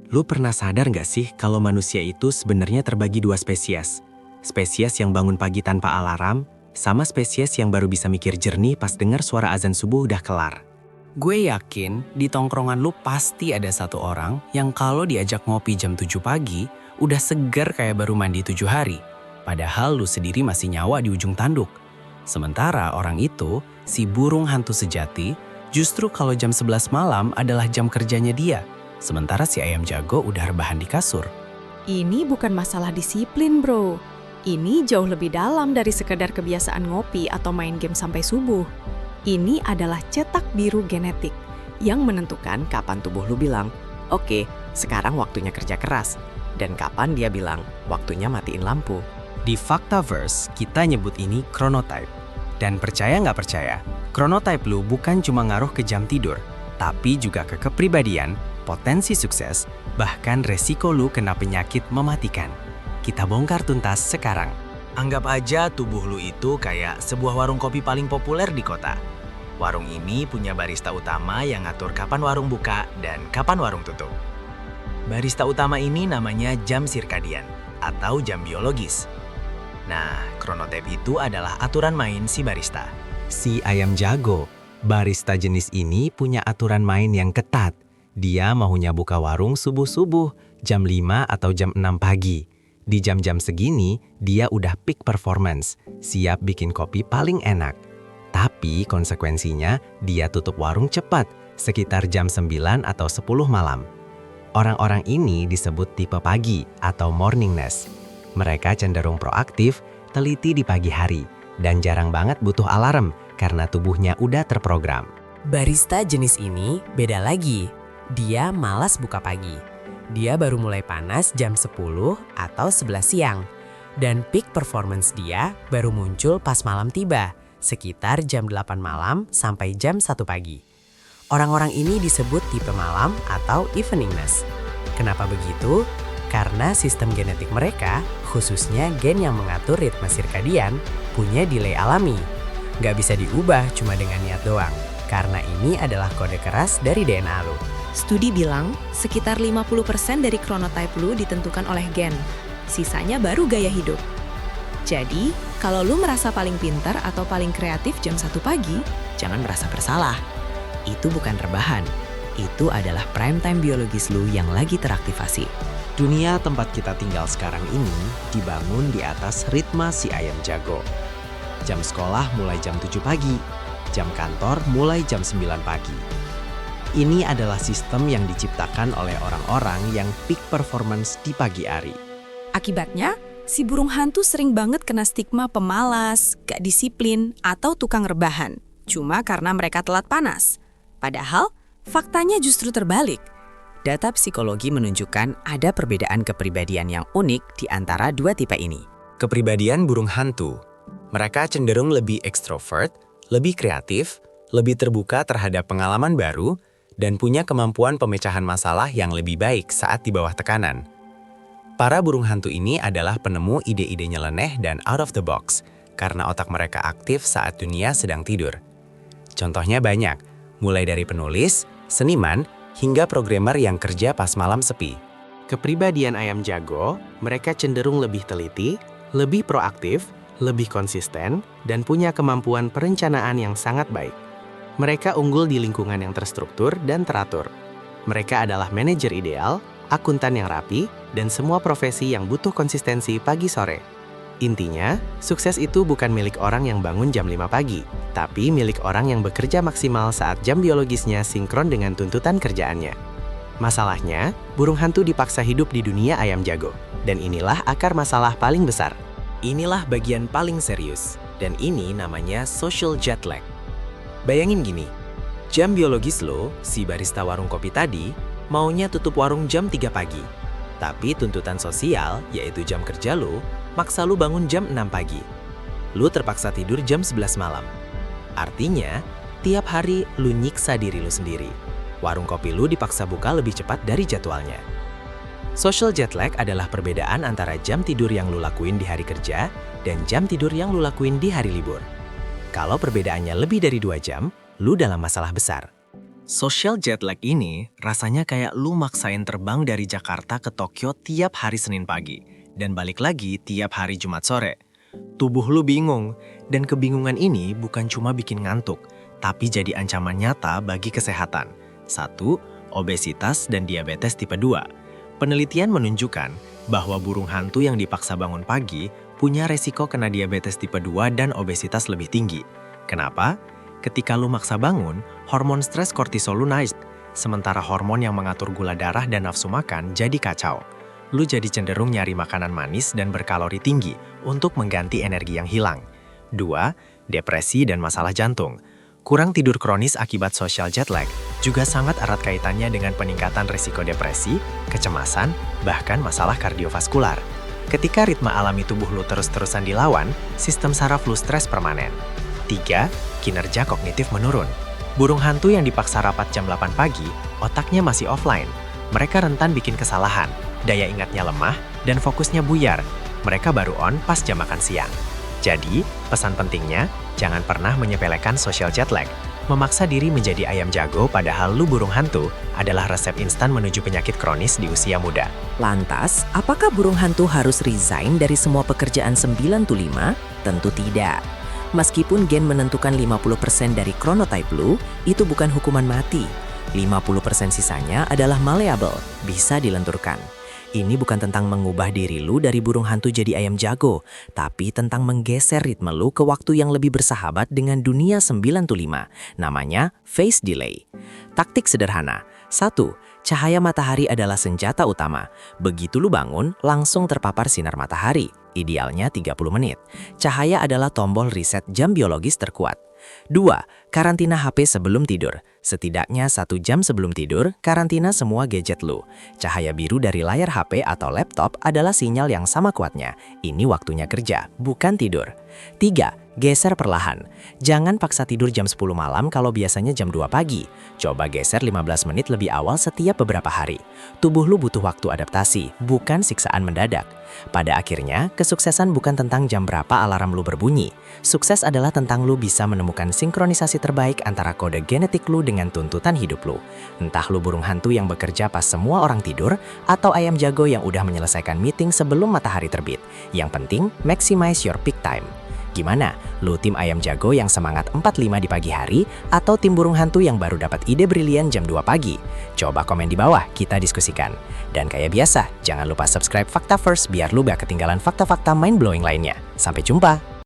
Lu pernah sadar nggak sih kalau manusia itu sebenarnya terbagi dua spesies? Spesies yang bangun pagi tanpa alarm, sama spesies yang baru bisa mikir jernih pas dengar suara azan subuh udah kelar. Gue yakin di tongkrongan lu pasti ada satu orang yang kalau diajak ngopi jam 7 pagi, udah segar kayak baru mandi 7 hari. Padahal lu sendiri masih nyawa di ujung tanduk. Sementara orang itu, si burung hantu sejati, justru kalau jam 11 malam adalah jam kerjanya dia. Sementara si ayam jago udah rebahan di kasur. Ini bukan masalah disiplin, bro. Ini jauh lebih dalam dari sekedar kebiasaan ngopi atau main game sampai subuh. Ini adalah cetak biru genetik yang menentukan kapan tubuh lu bilang, "Oke, sekarang waktunya kerja keras." Dan kapan dia bilang, "Waktunya matiin lampu." Di Faktaverse, kita nyebut ini chronotype. Dan percaya nggak percaya, chronotype lu bukan cuma ngaruh ke jam tidur, tapi juga ke kepribadian, potensi sukses, bahkan resiko lu kena penyakit mematikan. Kita bongkar tuntas sekarang. Anggap aja tubuh lu itu kayak sebuah warung kopi paling populer di kota. Warung ini punya barista utama yang ngatur kapan warung buka dan kapan warung tutup. Barista utama ini namanya jam sirkadian atau jam biologis. Nah, chronotype itu adalah aturan main si barista. Si ayam jago, barista jenis ini punya aturan main yang ketat. Dia maunya buka warung subuh-subuh, jam 5 atau jam 6 pagi. Di jam-jam segini, dia udah peak performance, siap bikin kopi paling enak. Tapi konsekuensinya, dia tutup warung cepat, sekitar jam 9 atau 10 malam. Orang-orang ini disebut tipe pagi atau morningness. Mereka cenderung proaktif, teliti di pagi hari, dan jarang banget butuh alarm karena tubuhnya udah terprogram. Barista jenis ini beda lagi. Dia malas buka pagi. Dia baru mulai panas jam 10 atau 11 siang. Dan peak performance dia baru muncul pas malam tiba, sekitar jam 8 malam sampai jam 1 pagi. Orang-orang ini disebut tipe malam atau eveningness. Kenapa begitu? Karena sistem genetik mereka, khususnya gen yang mengatur ritme sirkadian, punya delay alami. Nggak bisa diubah cuma dengan niat doang, karena ini adalah kode keras dari DNA lo. Studi bilang, sekitar 50% dari chronotype lu ditentukan oleh gen. Sisanya baru gaya hidup. Jadi, kalau lu merasa paling pintar atau paling kreatif jam 1 pagi, jangan merasa bersalah. Itu bukan rebahan. Itu adalah prime time biologis lu yang lagi teraktivasi. Dunia tempat kita tinggal sekarang ini dibangun di atas ritme si ayam jago. Jam sekolah mulai jam 7 pagi, jam kantor mulai jam 9 pagi. Ini adalah sistem yang diciptakan oleh orang-orang yang peak performance di pagi hari. Akibatnya, si burung hantu sering banget kena stigma pemalas, gak disiplin, atau tukang rebahan. Cuma karena mereka telat panas. Padahal, faktanya justru terbalik. Data psikologi menunjukkan ada perbedaan kepribadian yang unik di antara dua tipe ini. Kepribadian burung hantu. Mereka cenderung lebih ekstrovert, lebih kreatif, lebih terbuka terhadap pengalaman baru, dan punya kemampuan pemecahan masalah yang lebih baik saat di bawah tekanan. Para burung hantu ini adalah penemu ide-ide nyeleneh dan out of the box, karena otak mereka aktif saat dunia sedang tidur. Contohnya banyak, mulai dari penulis, seniman, hingga programmer yang kerja pas malam sepi. Kepribadian ayam jago, mereka cenderung lebih teliti, lebih proaktif, lebih konsisten, dan punya kemampuan perencanaan yang sangat baik. Mereka unggul di lingkungan yang terstruktur dan teratur. Mereka adalah manajer ideal, akuntan yang rapi, dan semua profesi yang butuh konsistensi pagi-sore. Intinya, sukses itu bukan milik orang yang bangun jam 5 pagi, tapi milik orang yang bekerja maksimal saat jam biologisnya sinkron dengan tuntutan kerjaannya. Masalahnya, burung hantu dipaksa hidup di dunia ayam jago, dan inilah akar masalah paling besar. Inilah bagian paling serius, dan ini namanya social jet lag. Bayangin gini, jam biologis lo, si barista warung kopi tadi, maunya tutup warung jam 3 pagi. Tapi tuntutan sosial, yaitu jam kerja lo, maksa lu bangun jam 6 pagi. Lu terpaksa tidur jam 11 malam. Artinya, tiap hari lu nyiksa diri lu sendiri. Warung kopi lu dipaksa buka lebih cepat dari jadwalnya. Social jet lag adalah perbedaan antara jam tidur yang lu lakuin di hari kerja dan jam tidur yang lu lakuin di hari libur. Kalau perbedaannya lebih dari 2 jam, lu dalam masalah besar. Social jet lag ini rasanya kayak lu maksain terbang dari Jakarta ke Tokyo tiap hari Senin pagi dan balik lagi tiap hari Jumat sore. Tubuh lu bingung, dan kebingungan ini bukan cuma bikin ngantuk, tapi jadi ancaman nyata bagi kesehatan. 1. Obesitas dan diabetes tipe 2. Penelitian menunjukkan bahwa burung hantu yang dipaksa bangun pagi punya resiko kena diabetes tipe 2 dan obesitas lebih tinggi. Kenapa? Ketika lu maksa bangun, hormon stres kortisol lu naik, sementara hormon yang mengatur gula darah dan nafsu makan jadi kacau. Lu jadi cenderung nyari makanan manis dan berkalori tinggi untuk mengganti energi yang hilang. 2. Depresi dan masalah jantung. Kurang tidur kronis akibat social jet lag juga sangat erat kaitannya dengan peningkatan risiko depresi, kecemasan, bahkan masalah kardiovaskular. Ketika ritme alami tubuh lu terus-terusan dilawan, sistem saraf lu stres permanen. 3. Kinerja kognitif menurun. Burung hantu yang dipaksa rapat jam 8 pagi, otaknya masih offline. Mereka rentan bikin kesalahan, daya ingatnya lemah, dan fokusnya buyar. Mereka baru on pas jam makan siang. Jadi, pesan pentingnya, jangan pernah menyepelekan social jet lag. Memaksa diri menjadi ayam jago padahal lu burung hantu adalah resep instan menuju penyakit kronis di usia muda. Lantas, apakah burung hantu harus resign dari semua pekerjaan 9 to 5? Tentu tidak. Meskipun gen menentukan 50% dari chronotype lu, itu bukan hukuman mati. 50% sisanya adalah malleable, bisa dilenturkan. Ini bukan tentang mengubah diri lu dari burung hantu jadi ayam jago, tapi tentang menggeser ritme lu ke waktu yang lebih bersahabat dengan dunia 9 to 5. Namanya phase delay. Taktik sederhana. 1. Cahaya matahari adalah senjata utama. Begitu lu bangun, langsung terpapar sinar matahari. Idealnya 30 menit. Cahaya adalah tombol reset jam biologis terkuat. 2. Karantina HP sebelum tidur. Setidaknya 1 jam sebelum tidur, karantina semua gadget lu. Cahaya biru dari layar HP atau laptop adalah sinyal yang sama kuatnya. Ini waktunya kerja, bukan tidur. 3. Geser perlahan. Jangan paksa tidur jam 10 malam kalau biasanya jam 2 pagi. Coba geser 15 menit lebih awal setiap beberapa hari. Tubuh lu butuh waktu adaptasi, bukan siksaan mendadak. Pada akhirnya, kesuksesan bukan tentang jam berapa alarm lu berbunyi. Sukses adalah tentang lu bisa menemukan sinkronisasi terbaik antara kode genetik lu dengan tuntutan hidup lu. Entah lu burung hantu yang bekerja pas semua orang tidur, atau ayam jago yang udah menyelesaikan meeting sebelum matahari terbit. Yang penting, maximize your peak time. Gimana? Lu tim ayam jago yang semangat 45 di pagi hari atau tim burung hantu yang baru dapat ide brilian jam 2 pagi? Coba komen di bawah, kita diskusikan. Dan kayak biasa, jangan lupa subscribe Fakta First biar lu gak ketinggalan fakta-fakta mind-blowing lainnya. Sampai jumpa!